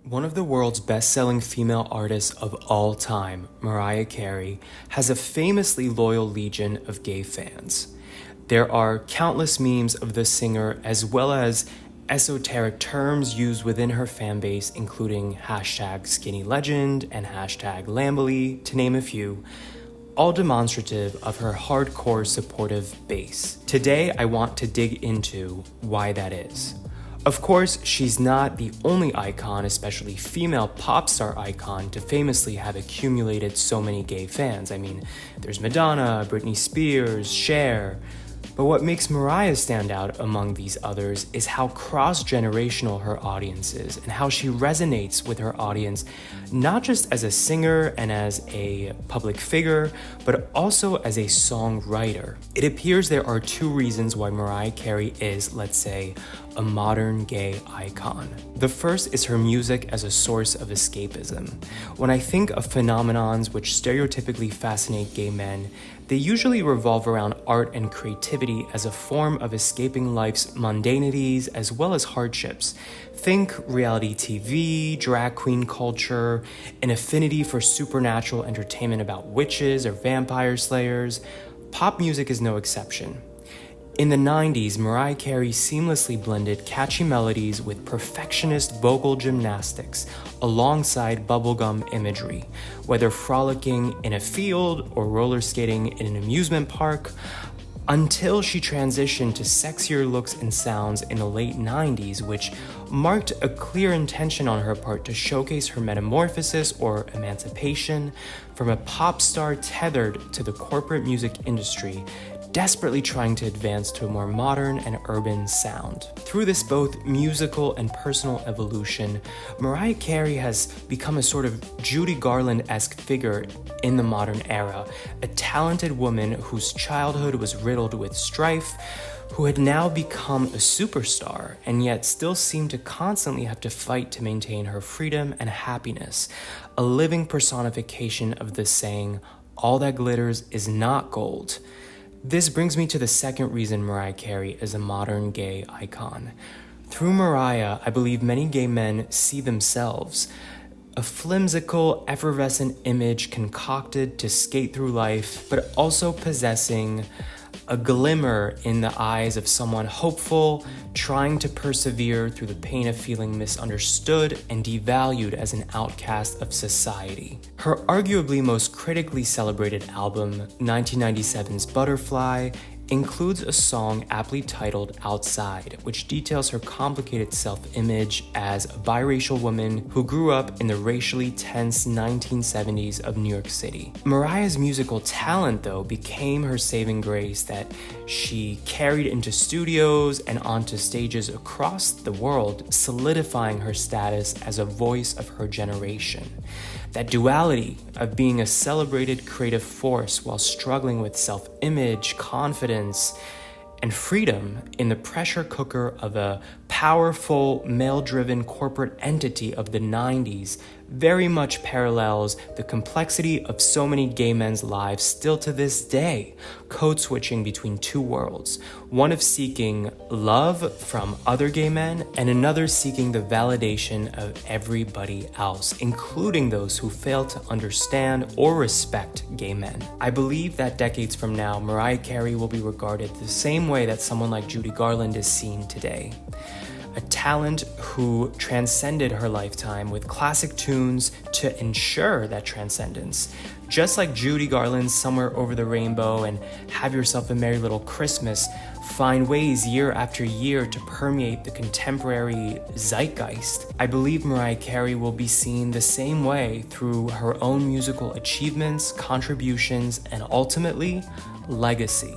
One of the world's best-selling female artists of all time, Mariah Carey, has a famously loyal legion of gay fans. There are countless memes of the singer as well as esoteric terms used within her fanbase, including #skinnylegend and #Lambily, to name a few, all demonstrative of her hardcore supportive base. Today, I want to dig into why that is. Of course, she's not the only icon, especially female pop star icon, to famously have accumulated so many gay fans. I mean, there's Madonna, Britney Spears, Cher. But what makes Mariah stand out among these others is how cross-generational her audience is and how she resonates with her audience, not just as a singer and as a public figure, but also as a songwriter. It appears there are two reasons why Mariah Carey is, let's say, a modern gay icon. The first is her music as a source of escapism. When I think of phenomenons which stereotypically fascinate gay men, they usually revolve around art and creativity as a form of escaping life's mundanities as well as hardships. Think reality TV, drag queen culture, an affinity for supernatural entertainment about witches or vampire slayers. Pop music is no exception. In the 90s, Mariah Carey seamlessly blended catchy melodies with perfectionist vocal gymnastics alongside bubblegum imagery, whether frolicking in a field or roller skating in an amusement park, until she transitioned to sexier looks and sounds in the late 90s, which marked a clear intention on her part to showcase her metamorphosis or emancipation from a pop star tethered to the corporate music industry, desperately trying to advance to a more modern and urban sound. Through this both musical and personal evolution, Mariah Carey has become a sort of Judy Garland-esque figure in the modern era, a talented woman whose childhood was riddled with strife, who had now become a superstar and yet still seemed to constantly have to fight to maintain her freedom and happiness, a living personification of the saying, "All that glitters is not gold." This brings me to the second reason Mariah Carey is a modern gay icon. Through Mariah, I believe many gay men see themselves, a flimsical, effervescent image concocted to skate through life, but also possessing a glimmer in the eyes of someone hopeful, trying to persevere through the pain of feeling misunderstood and devalued as an outcast of society. Her arguably most critically celebrated album, 1997's Butterfly, includes a song aptly titled Outside, which details her complicated self-image as a biracial woman who grew up in the racially tense 1970s of New York City. Mariah's musical talent, though, became her saving grace that she carried into studios and onto stages across the world, solidifying her status as a voice of her generation. That duality of being a celebrated creative force while struggling with self-image, confidence, and freedom in the pressure cooker of a powerful, male-driven corporate entity of the 90s very much parallels the complexity of so many gay men's lives still to this day, code-switching between two worlds, one of seeking love from other gay men and another seeking the validation of everybody else, including those who fail to understand or respect gay men. I believe that decades from now, Mariah Carey will be regarded the same way that someone like Judy Garland is seen today. A talent who transcended her lifetime with classic tunes to ensure that transcendence. Just like Judy Garland's Somewhere Over the Rainbow and Have Yourself a Merry Little Christmas find ways year after year to permeate the contemporary zeitgeist, I believe Mariah Carey will be seen the same way through her own musical achievements, contributions, and ultimately, legacy.